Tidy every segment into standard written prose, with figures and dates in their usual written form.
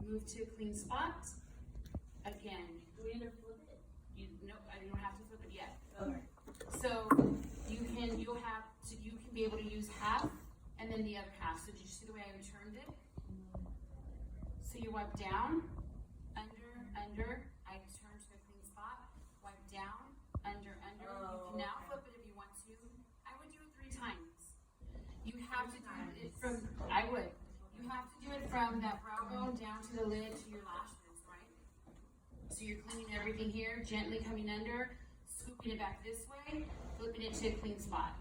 move to a clean spot. Again, Do we end up flip it? you don't have to flip it yet. Okay. So you can be able to use half and then the other half. So did you see the way I turned it? So you wipe down, under, I turn to a clean spot, wipe down, under. You can now flip it if you want to. I would do it 3 times. You have to do it from, you have to do it from that brow bone down to the lid to your lashes, right? So you're cleaning everything here, gently coming under, scooping it back this way, flipping it to a clean spot.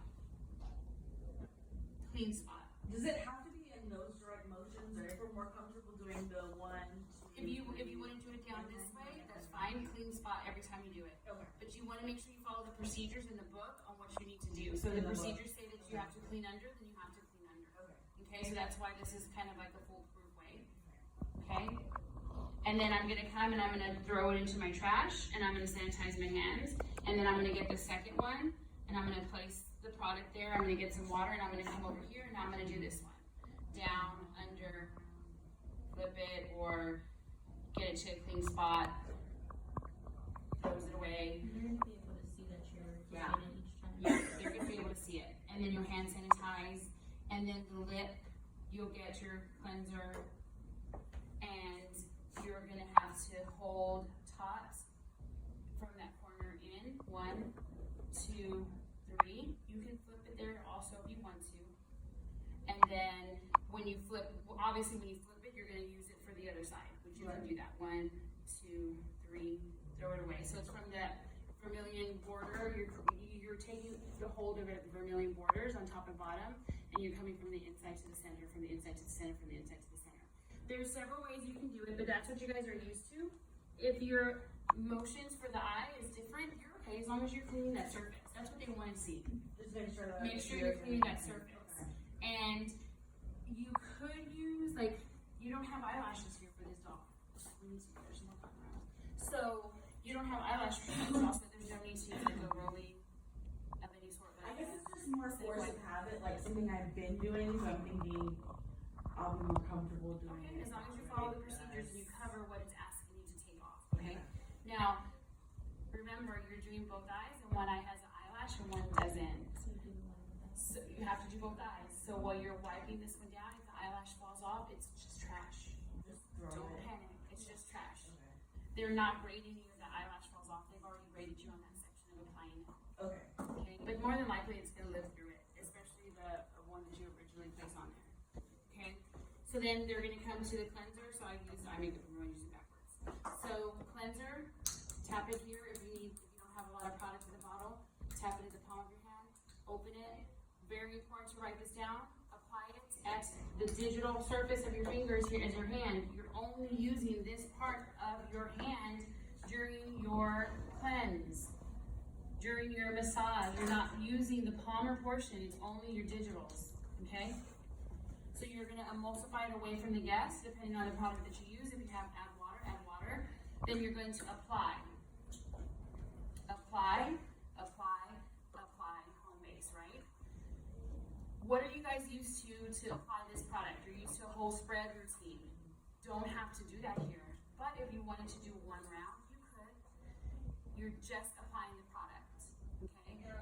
Clean spot. Does it have to be in those direct motions, or if we're more comfortable doing the 1, 2? If you want to do it down this way, that's fine. Clean spot every time you do it. Okay. But you want to make sure you follow the procedures in the book on what you need to do. So the procedures say that you have to clean under, then you have to clean under. Okay, so that's why this is kind of like a foolproof way. Okay? And then I'm gonna come and I'm gonna throw it into my trash and I'm gonna sanitize my hands. And then I'm gonna get the second one and I'm gonna place the product there. I'm gonna get some water and I'm gonna come over here and now I'm gonna do this one. Down, under, flip it, or get it to a clean spot. Close it away. You're gonna be able to see that you're flipping it each time. Yeah, they're gonna be able to see it. And then you'll hand sanitize, and then the lip, you'll get your cleanser, and you're gonna have to hold taut from that corner in. 1, 2, 3. You can flip it there also if you want to. And then when you flip, obviously when you flip it, you're gonna use it for the other side, which you can do that. 1, 2, 3, throw it away. So it's from that vermilion border, you're taking the hold of it at the vermilion borders on top and bottom, and you're coming from the inside to the center, from the inside to the center, from the inside to the center. There's several ways you can do it, but that's what you guys are used to. If your motions for the eye is different, you're okay as long as you're cleaning that surface. That's what they want to see. Just make sure You're cleaning that surface. And you could use, like, you don't have eyelashes here for this doll. There's more background. So you don't have eyelashes for this doll, so there's no need to use like a rolling of any sort. I guess it's just more force of habit, like something I've been doing, so I'm thinking I'll be more comfortable doing Okay, it. as long as you follow the procedures and you cover what it's asking you to take off, okay? Now, remember, you're doing both eyes, and one eye has an eyelash and one doesn't. So you have to do both eyes. So while you're wiping this one down, if the eyelash falls off, it's just trash. Just throw Don't it. panic, it's just trash. Okay. They're not grading you if the eyelash falls off. They've already graded you on that section of applying it. Okay. Okay, but more than likely it's going to live through it, especially the one that you originally placed on there. Okay, so then they're going to come to the cleanser. So I make it from using backwards. So cleanser, tap it here if you don't have a lot of product in the bottle. Tap it in the palm of your hand. Open it. Very important to write this down. Apply it at the digital surface of your fingers here as your hand. You're only using this part of your hand during your cleanse. During your massage, you're not using the palmar portion, it's only your digitals, okay? So you're gonna emulsify it away from the guest, depending on the product that you use. If you have add water. Then you're going to apply, home base, right? What are you guys used to apply this product? You're used to a whole spread routine. Don't have to do that here. But if you wanted to do 1 round, you could. You're just applying the product.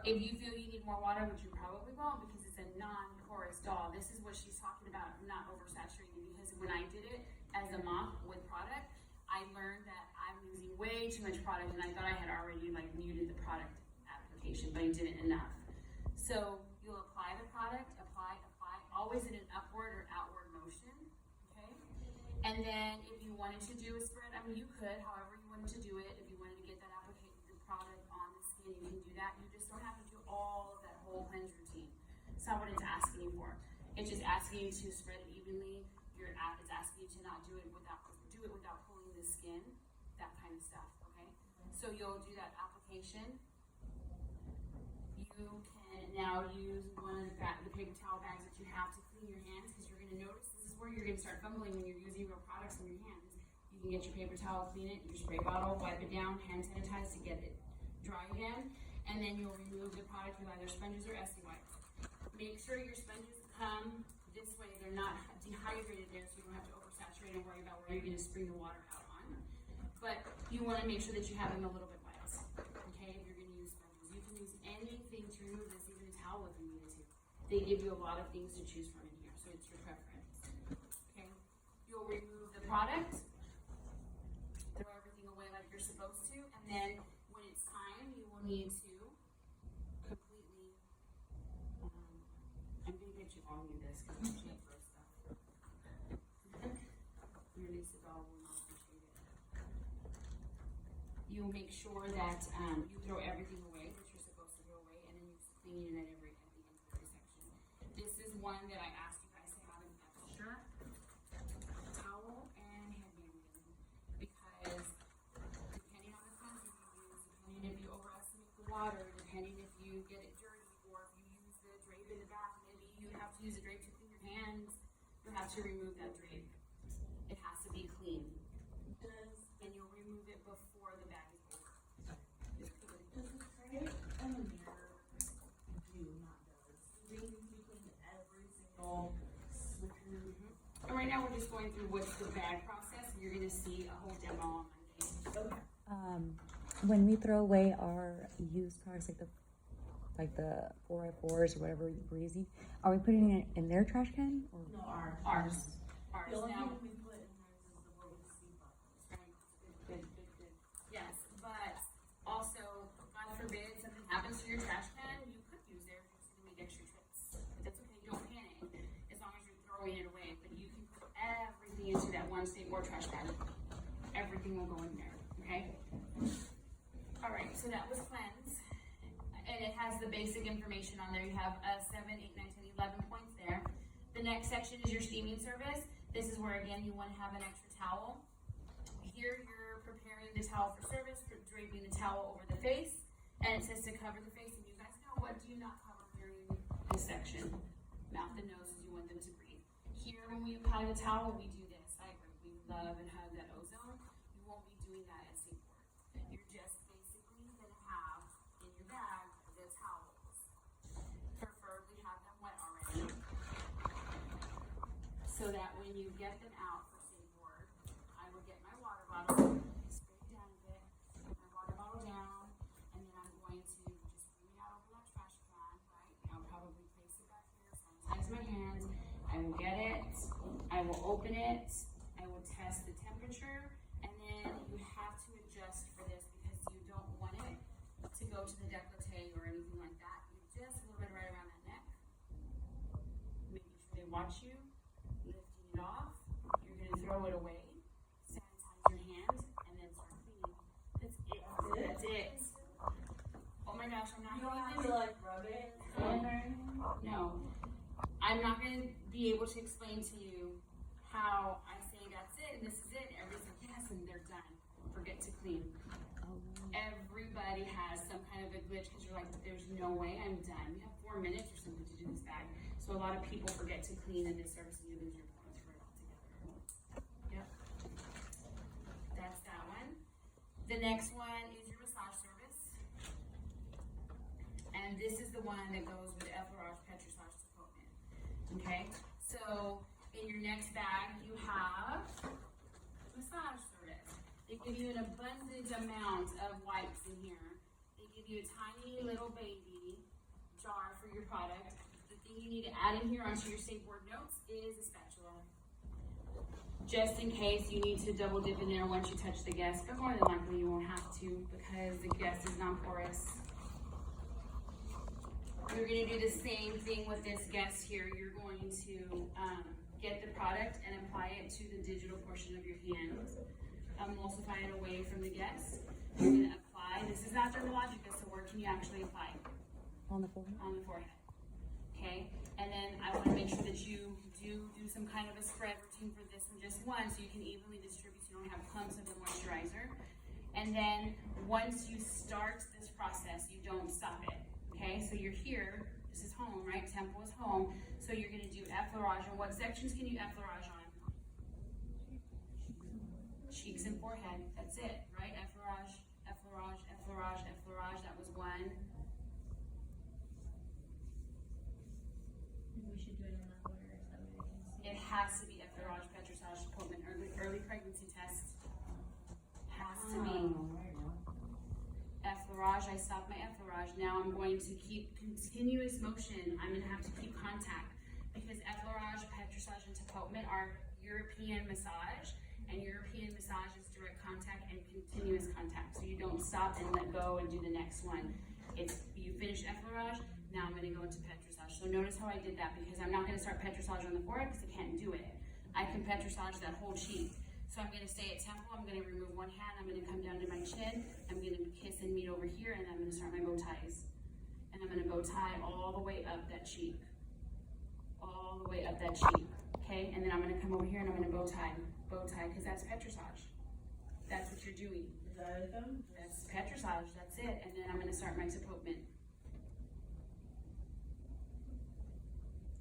If you feel you need more water, which you probably won't because it's a non-porous doll, this is what she's talking about, not oversaturating. Because when I did it as a mop with product, I learned that I'm using way too much product, and I thought I had already like muted the product application, but I didn't enough. So you'll apply the product, apply, always in an upward or outward motion, okay? And then if you wanted to do a spread, I mean, you could, however you wanted to do it. If you wanted to get that product on the skin, you can do that. You just don't have to do all of that whole cleanse routine. It's not what it's asking you for. It's just asking you to spread it evenly. It's asking you to not do it without pulling the skin, that kind of stuff, okay? So you'll do that application. You can now use one of the paper towel bags that you have to clean your hands, because you're going to notice this is where you're going to start fumbling when you're using real products in your hands. You can get your paper towel, clean it, your spray bottle, wipe it down, hand sanitize to get it dry again, and then you'll remove the product with either sponges or Essie wipes. Make sure your sponges come this way. They're not dehydrated there, so you don't have to oversaturate going to worry about where you're going to spring the water out on. But you want to make sure that you have them a little bit wet. Okay, if you're going to use sponges, you can use anything to remove this, even a towel if you needed to. They give you a lot of things to choose from in here, so it's your preference. Okay, you'll remove the product, throw everything away like you're supposed to, and then when it's time, you will need to completely. I'm going to get you all of this because you can't throw stuff. Release it all. You'll make sure that you throw everything away that you're supposed to throw away, and then you just clean it at the end of every section. This is one that I asked you guys to have an extra towel and headband in, because depending on the cleanser you use, depending if you overestimate the water, depending if you get it dirty, or if you use the drape in the back, maybe you have to use a drape to clean your hands, you have to remove that drape. It has to be clean. And you'll remove it before the bag is over. Does the spray and the mirror do not does? We clean every single switcher. And right now we're just going through what's the bag process. You're going to see a whole demo on Monday. When we throw away our used products, like the 4x4s or whatever we're using, are we putting it in their trash can? Or? No, ours. Ours. The only Now, thing we put in ours is the little sleep buckles. good. Yes, but also, God forbid something happens to your trash can, you could use it. You're just going to make extra trips. But that's okay. Don't panic as long as you're throwing it away. But you can put everything into that one state board trash bag. Everything will go in there. Okay? All right, so that was cleanse. And it has the basic information on there. You have 7, 8, 9, 10, 11 points there. The next section is your steaming service. This is where, again, you want to have an extra towel. Here, you're preparing the towel for service, for draping the towel over the face. And it says to cover the face. And you guys know, what do you not cover during this section? Mouth and nose, because you want them to breathe. Here, when we apply the towel, we do this. We love and hug that ozone. You won't be doing that at Seaport. You're just basically going to have in your bag the towels. Preferably have them wet already, so that when you get them out for Seaport, I will get my water bottle, spray it down a bit, put my water bottle down, and then I'm going to just bring it out over that trash can, right? I'll probably place it back here, sanitize my hands. I will get it, I will open it, I will test the temperature, and then you have to adjust for this because you don't want it to go to the décolleté or anything like that. You're just a little bit right around that neck, making sure they watch you, lifting it off. You're going to throw it away, sanitize your hands, and then start cleaning. That's it. That's it. Oh my gosh, I'm not You don't have even. to like rub it in or anything? No. I'm not going to be able to explain to you how I say that's it and this is it. Everybody's like, yes, and they're done. Forget to clean. Everybody has some kind of a glitch because you're like, there's no way I'm done. You have 4 minutes or something to do this bag. So a lot of people forget to clean in this service and you lose your points for it altogether. Yep. That's that one. The next one is your massage service. And this is the one that goes with Effleurage Petrissage Component. Okay? So in your next bag, you have massage service. They give you an abundant amount of wipes in here. They give you a tiny little baby jar for your product. The thing you need to add in here onto your Safe Board notes is a spatula. Just in case you need to double dip in there once you touch the guest, but more than likely you won't have to because the guest is non-porous. You're going to do the same thing with this guest here. You're going to get the product and apply it to the digital portion of your hand. Emulsify it away from the guest. You're going to apply. This is not dermalogica, so where can you actually apply? On the forehead? On the forehead. Okay? And then I want to make sure that you do some kind of a spread routine for this one, just one, so you can evenly distribute so you don't have clumps of the moisturizer. And then once you start this process, you don't stop it. Okay? So you're here. This is home, right? Temple is home. So you're going to do effleurage. And what sections can you effleurage on? Cheeks and forehead. That's it, right? Effleurage, effleurage, effleurage, effleurage. That was one. We should do it in that order so that way we can see. It has to be Effleurage Petrissage Component, or pregnancy test. Has to be. Effleurage, I stopped my effleurage. Now I'm going to keep continuous motion. I'm going to have to keep contact because effleurage, petrissage, and tapotement are European massage, and European massage is direct contact and continuous contact. So you don't stop and let go and do the next one. It's you finish effleurage, now I'm going to go into petrissage. So notice how I did that because I'm not going to start petrissage on the forehead because I can't do it. I can petrissage that whole cheek. So I'm going to stay at temple, I'm going to remove one hand, I'm going to come down to my chin, I'm going to kiss and meet over here, and I'm going to start my bow ties. And I'm going to bow tie all the way up that cheek. All the way up that cheek, okay? And then I'm going to come over here and I'm going to bow tie, because that's petrissage. That's what you're doing. Is that it then? That's petrissage, that's it. And then I'm going to start my tapotement.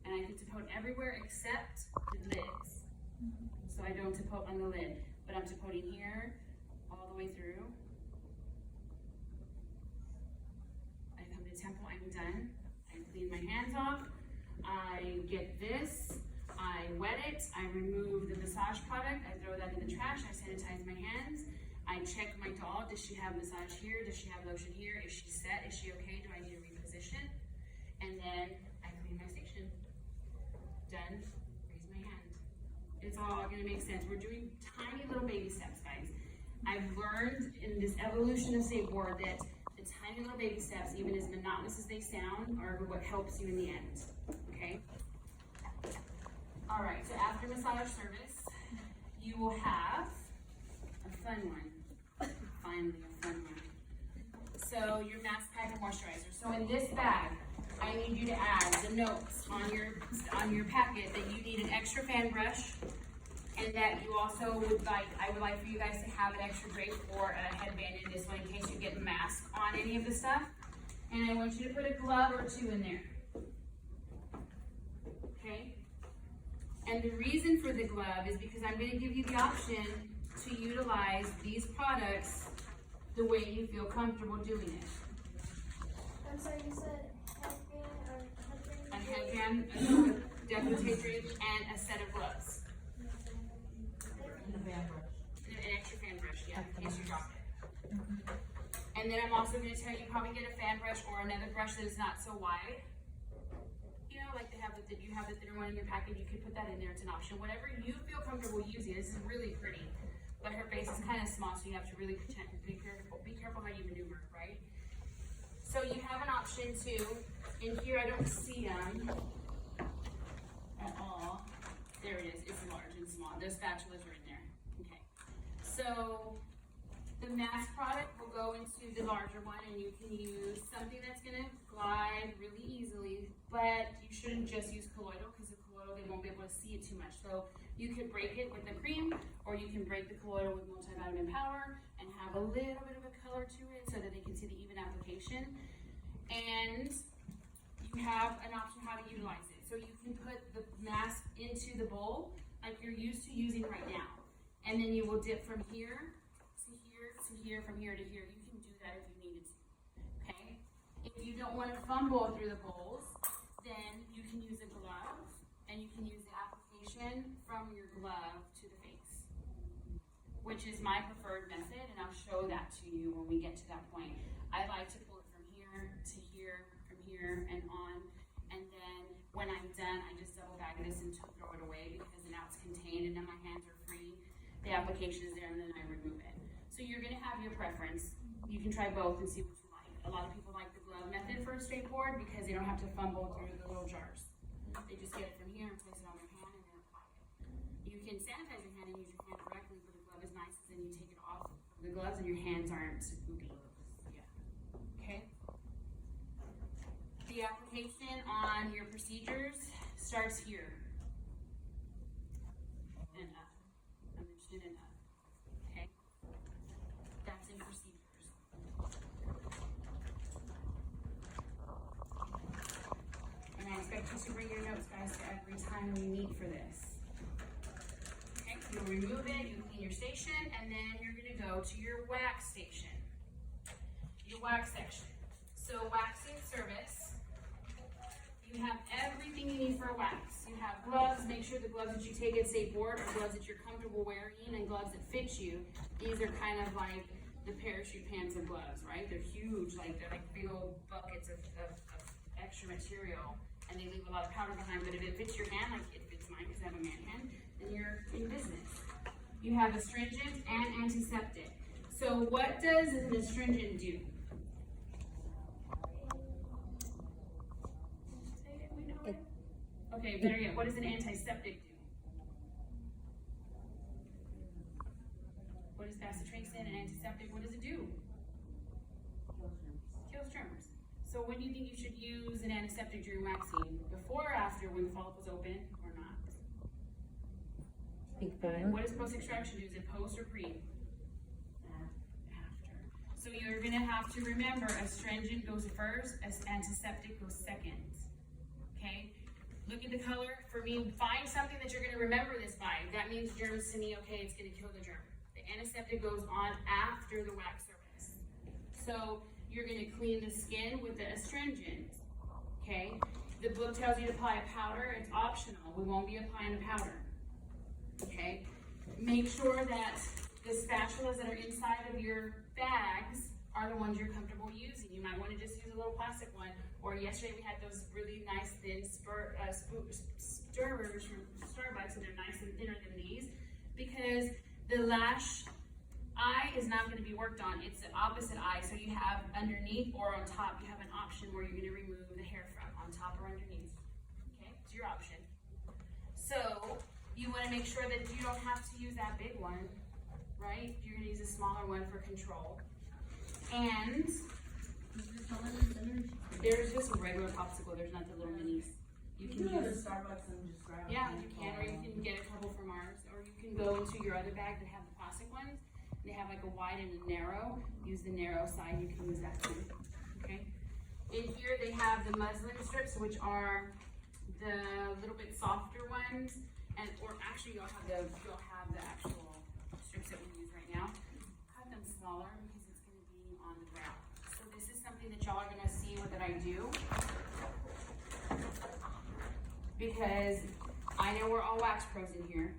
And I can tapote everywhere except the lids. So I don't tapote on the lid, but I'm tapoting here, all the way through. I come to temple, I'm done. I clean my hands off. I get this, I wet it, I remove the massage product, I throw that in the trash, I sanitize my hands. I check my doll, does she have massage here, does she have lotion here, is she set, is she okay, do I need to reposition? And then I clean my station. Done, raise my hand. It's all gonna make sense. We're doing tiny little baby steps, guys. I've learned in this evolution of skateboard that the tiny little baby steps, even as monotonous as they sound, are what helps you in the end, okay? All right, so after massage service, you will have a fun one. Finally, a fun one. So your mask pack and moisturizer. So in this bag, I need you to add the notes on your packet that you need an extra fan brush, and that you also would like, I would like for you guys to have an extra drape or a headband in this one in case you get mask on any of the stuff. And I want you to put a glove or two in there. Okay? And the reason for the glove is because I'm going to give you the option to utilize these products the way you feel comfortable doing it. I'm sorry, you said A headband, a decollete drape, and a set of gloves. And the fan brush. An extra fan brush, yeah, in case you drop it. And then I'm also going to tell you probably get a fan brush or another brush that is not so wide. You know, like they have you have the thinner one in your packet, you can put that in there, it's an option. Whatever you feel comfortable using. This is really pretty, but her face is kind of small, so you have to really be careful how you maneuver, right? So you have an option too. In here, I don't see them at all. There it is, it's large and small. Those spatulas are in there, okay. So the mask product will go into the larger one, and you can use something that's gonna glide really easily, but you shouldn't just use colloidal, because the colloidal, they won't be able to see it too much. So you could break it with the cream, or you can break the colloidal with multivitamin power and have a little bit of a color to it so that they can see the even application. And you have an option how to utilize it. So you can put the mask into the bowl like you're used to using right now. And then you will dip from here to here to here, from here to here. You can do that if you needed to, okay? If you don't want to fumble through the bowls, then you can use a glove, and you can use the application from your glove to the face, which is my preferred method, and I'll show that to you when we get to that point. I like to pull it from here to here, from here and on, and then when I'm done, I just double bag this and throw it away because now it's contained and then my hands are free. The application is there, and then I remove it. So you're gonna have your preference. You can try both and see what you like. A lot of people like the glove method for a skateboard because they don't have to fumble through the little jars. They just get it from here and place it on their hand and then apply it. You can sanitize your hand and use your hand directly, but the glove is nice because then you take it off the gloves and your hands aren't oogie. Yeah. Okay? The application on your procedures starts here and up. Under chin and up. Okay? That's in procedures. And I expect you to bring your notes, guys, to every time we meet for this. Okay, you'll remove it, you clean your station, and then you're gonna go to your wax station. Your wax section. So waxing service, You have everything you need for a wax. You have gloves. Make sure the gloves that you take at State Board are gloves that you're comfortable wearing and gloves that fit you. These are kind of like the parachute pants of gloves, right? They're huge, they're like big old buckets of extra material, and they leave a lot of powder behind. But if it fits your hand, like it fits mine because I have a man hand, then you're in business. You have astringent and antiseptic. So what does an astringent do? Okay, better yet, what does an antiseptic do? What is bacitracin, an antiseptic? What does it do? Kills germs. So when do you think you should use an antiseptic during waxing? Before or after, when the follicle's open, or not? Before. What does post-extraction do? Is it post or pre? After. So you're gonna have to remember, astringent goes first, as antiseptic goes second. Okay? Look at the color. For me, find something that you're gonna remember this by. That means germs to me, okay, it's gonna kill the germ. The antiseptic goes on after the wax surface. So you're gonna clean the skin with the astringent, okay? The book tells you to apply a powder. It's optional. We won't be applying a powder, okay? Make sure that the spatulas that are inside of your bags are the ones you're comfortable using. You might want to just use a little plastic one. Or yesterday we had those really nice thin stirrers from Starbucks, and they're nice and thinner than these, because the lash eye is not going to be worked on. It's the opposite eye. So you have underneath or on top, you have an option where you're going to remove the hair from, on top or underneath. Okay, it's your option. So you want to make sure that you don't have to use that big one, right? You're going to use a smaller one for control. And there's just a regular popsicle. There's not the little minis. You can go to use. Starbucks and just grab Yeah, one. you can, or you can get a couple from ours, or you can go into your other bag that have the plastic ones. They have like a wide and a narrow. Use the narrow side. You can use that too. Okay. In here they have the muslin strips, which are the little bit softer ones, and or actually you'll have the actual strips that we use right now. Cut them smaller because it's going to be on the ground. So this is something that y'all are going to see what that I do. Because I know we're all wax pros in here,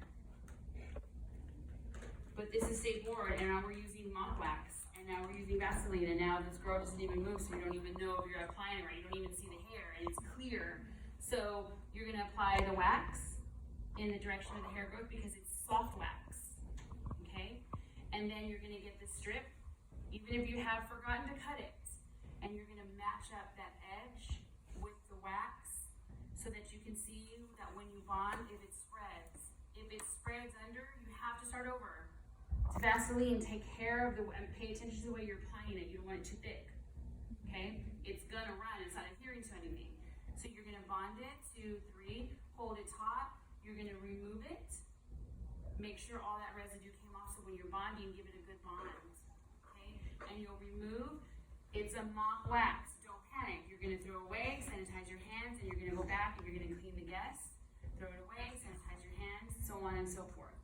but this is State Board, and now we're using mock wax, and now we're using Vaseline, and now this girl doesn't even move, so you don't even know if you're applying it right. You don't even see the hair, and it's clear. So you're gonna apply the wax in the direction of the hair growth because it's soft wax, okay? And then you're gonna get the strip, even if you have forgotten to cut it, and you're gonna match up that edge with the wax, so that you can see that when you bond, if it spreads under, you have to start over. To Vaseline, take care of and pay attention to the way you're applying it. You don't want it too thick, okay? It's gonna run, it's not adhering to anything. So you're gonna bond it, 2, 3, hold it taut, you're gonna remove it, make sure all that residue came off, so when you're bonding, give it a good bond, okay? And you'll remove, it's a mock wax. Panic. You're going to throw away, sanitize your hands, and you're going to go back and you're going to clean the guests, throw it away, sanitize your hands, so on and so forth.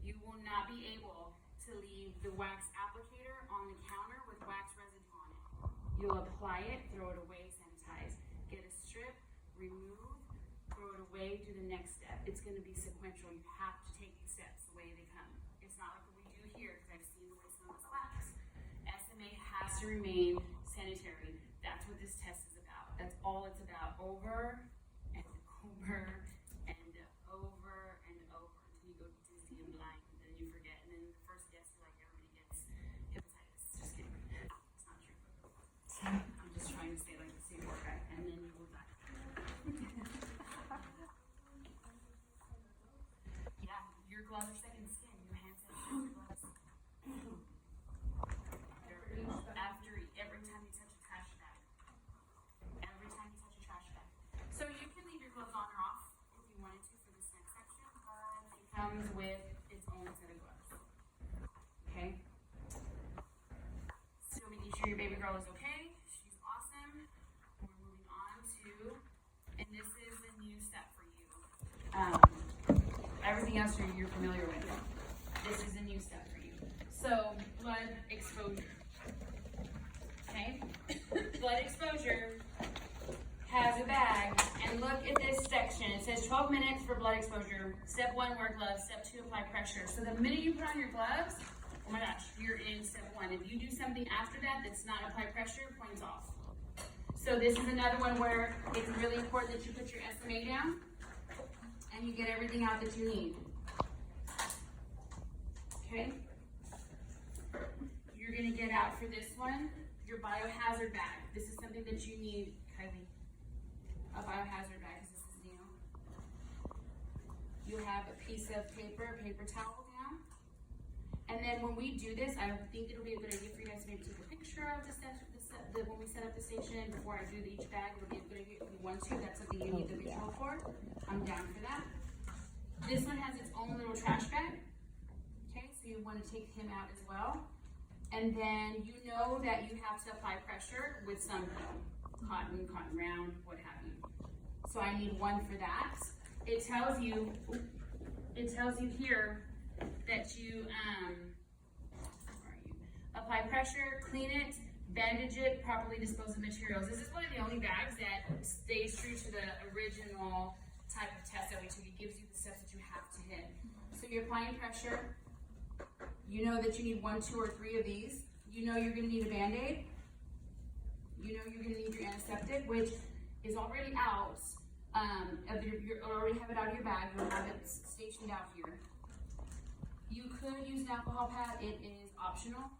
You will not be able to leave the wax applicator on the counter with wax residue on it. You'll apply it, throw it away, sanitize. Get a strip, remove, throw it away, do the next step. It's going to be sequential. You have to take these steps the way they come. It's not like what we do here, because I've seen the way some of us wax. SMA has to remain sanitary. That's what this test is about. That's all it's about. Over and over and over and over until you go dizzy and blind, and then you forget. And then the first guess, like everybody gets hepatitis. Just kidding. It's not true. I'm just trying to say like the same word, right? And then you will die. Yeah, your gloves are second skin. Your hands have your gloves. After every time you touch a trash bag. Every time you touch a trash bag. So you can leave your gloves on or off if you wanted to for this next section, but it comes with its own set of gloves. Okay? So making sure your baby girl is okay. She's awesome. We're moving on to, and this is the new step for you. Everything else you're familiar with. This is a new step for you. So blood exposure. Okay? Blood exposure has a bag, and look at this section. It says 12 minutes for blood exposure. Step 1, wear gloves. Step 2, apply pressure. So the minute you put on your gloves, oh my gosh, you're in step 1. If you do something after that that's not apply pressure, points off. So this is another one where it's really important that you put your SMA down and you get everything out that you need. Okay? You're gonna get out for this one, your biohazard bag. This is something that you need, Kylie. A biohazard bag, because this is new. You have a piece of paper towel down. And then when we do this, I think it'll be a good idea for you guys to maybe take a picture of when we set up the station before I do each bag. It'll be a good idea if you want to. That's something you need the visual for. I'm down for that. This one has its own little trash bag. Okay, so you want to take him out as well. And then you know that you have to apply pressure with some cotton round, what have you. So I need one for that. It tells you here that you apply pressure, clean it, bandage it, properly dispose of materials. This is one of the only bags that stays true to the original type of test that we took. It gives you the steps that you have to hit. So you're applying pressure. You know that you need 1, 2, or 3 of these. You know you're gonna need a Band-Aid. You know you're gonna need your antiseptic, which is already out. You already have it out of your bag. You'll have it stationed out here. You could use an alcohol pad. It is optional.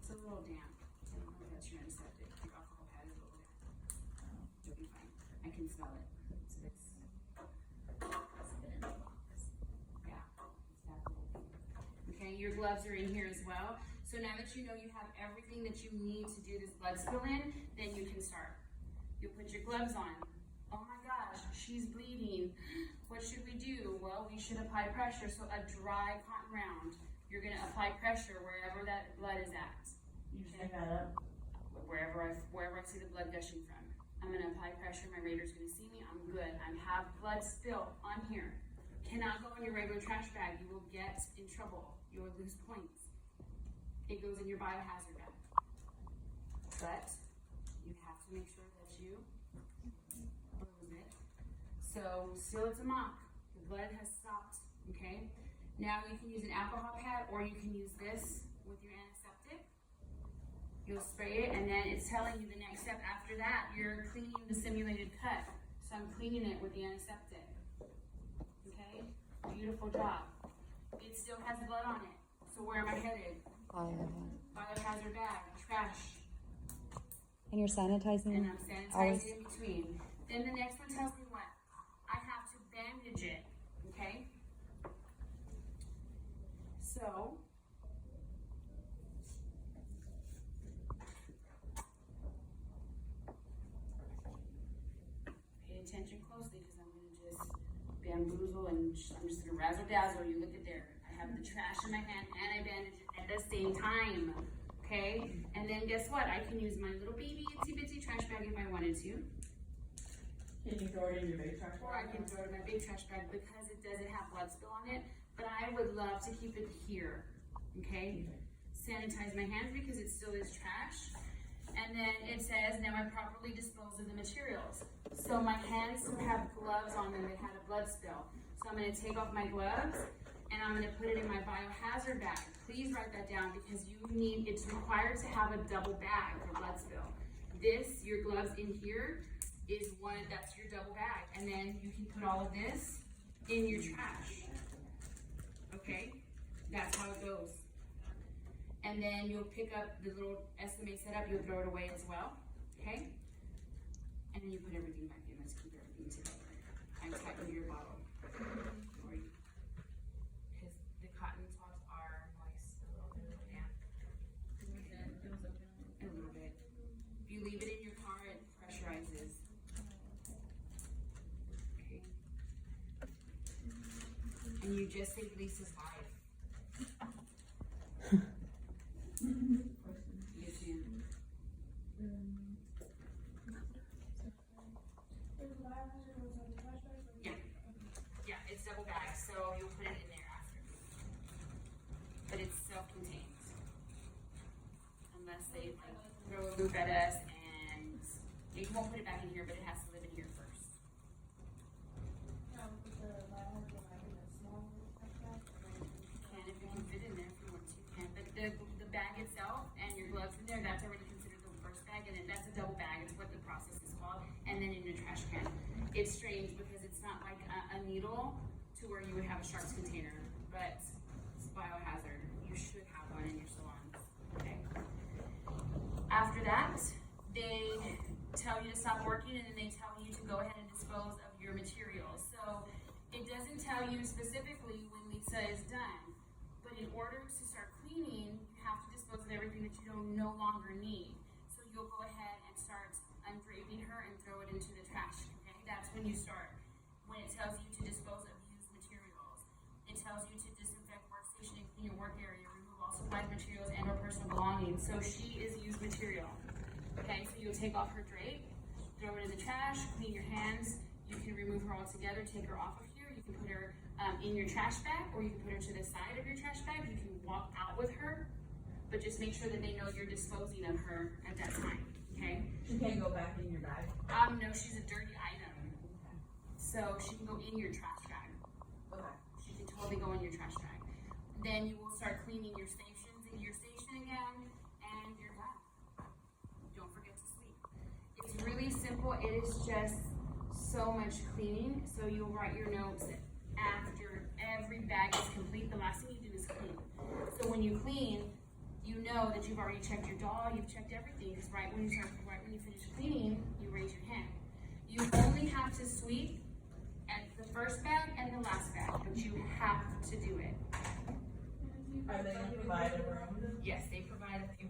It's a little damp. I don't know if that's your antiseptic. Your alcohol pad is a little damp. You'll be fine. I can smell it. So it's yeah, it's that little thing. Okay, your gloves are in here as well. So now that you know you have everything that you need to do this blood spill in, then you can start. You'll put your gloves on. Oh my gosh, she's bleeding. What should we do? Well, we should apply pressure. So a dry cotton round. You're gonna apply pressure wherever that blood is at. You pick that up. Wherever I see the blood gushing from. I'm gonna apply pressure. My radar's gonna see me. I'm good. I have blood spill on here. Cannot go in your regular trash bag. You will get in trouble. You will lose points. It goes in your biohazard bag. But you have to make sure that you close it. So still it's a mock. The blood has stopped, okay? Now you can use an alcohol pad or you can use this with your antiseptic. You'll spray it and then it's telling you the next step after that, you're cleaning the simulated cut. So I'm cleaning it with the antiseptic, okay? Beautiful job. It still has blood on it. So where am I headed? Biohazard bag, trash. And you're sanitizing? And I'm sanitizing in between. Then the next one tells me what? I have to bandage it, okay? So, pay attention closely because I'm going to just bamboozle and I'm just going to razzle dazzle you. Look at there. I have the trash in my hand and I bandage it at the same time. Okay? And then guess what? I can use my little baby itsy bitsy trash bag if I wanted to. Can you throw it in your big trash bag? Or I can throw it in my big trash bag because it doesn't have blood spill on it. But I would love to keep it here. Okay? Sanitize my hands because it still is trash. And then it says, now I properly dispose of the materials. So my hands still have gloves on them that had a blood spill. So I'm going to take off my gloves and I'm going to put it in my biohazard bag. Please write that down because it's required to have a double bag for blood spill. This, your gloves in here, is that's your double bag. And then you can put all of this in your trash. Okay? That's how it goes. And then you'll pick up the little SMA setup, you'll throw it away as well. Okay? And then you put everything back in. Let's keep everything together. I tighten your bottle. Because the cotton swabs are moist, a little damp. A little bit. If you leave it in your car, it pressurizes. Okay. And you just saved Lisa's life. Yes, ma'am. Yeah, it's double bagged, so you'll put it in there after. But it's self-contained. Unless they throw a loop at us and you won't put it back in here, but it has to live in here first. With the biohazard bag in a small trash bag. And if you can fit in there, if you want to, you can. But the bag itself and your gloves in there, that's already considered the first bag, and then that's a double bag, is what the process is called. And then in your trash can. It's strange because it's not like a needle to where you would have a sharps container, but it's biohazard. You should have one in your salons. Okay. After that, they tell you to stop working, and then they tell you to go ahead and dispose of your materials. So it doesn't tell you specifically when Lisa is done, but in order to start cleaning, you have to dispose of everything that you don't no longer need. So you'll go ahead and start undraping her and throw it into the trash. Okay, that's when you start. When it tells you to dispose of used materials, it tells you to disinfect workstation and clean your work area, remove all supplied materials and/or personal belongings. So she is used material. Okay, so you'll take off her drape, throw it in the trash, clean your hands. You can remove her altogether, take her off of here. You can put her in your trash bag, or you can put her to the side of your trash bag. You can walk out with her, but just make sure that they know you're disposing of her at that time. Okay? She can't go back in your bag. No, she's a dirty item, so she can go in your trash bag. Okay. She can totally go in your trash bag. Then you will start cleaning your stations in your station again, and you're done. Don't forget to sleep. It's really simple. It is just so much cleaning. So you'll write your notes after every bag is complete. The last thing you do is clean. So when you clean, you know that you've already checked your doll, you've checked everything, because right when you finish cleaning, you raise your hand. You only have to sweep at the first bag and the last bag, but you have to do it. Are they gonna provide a room? Yes, they provide a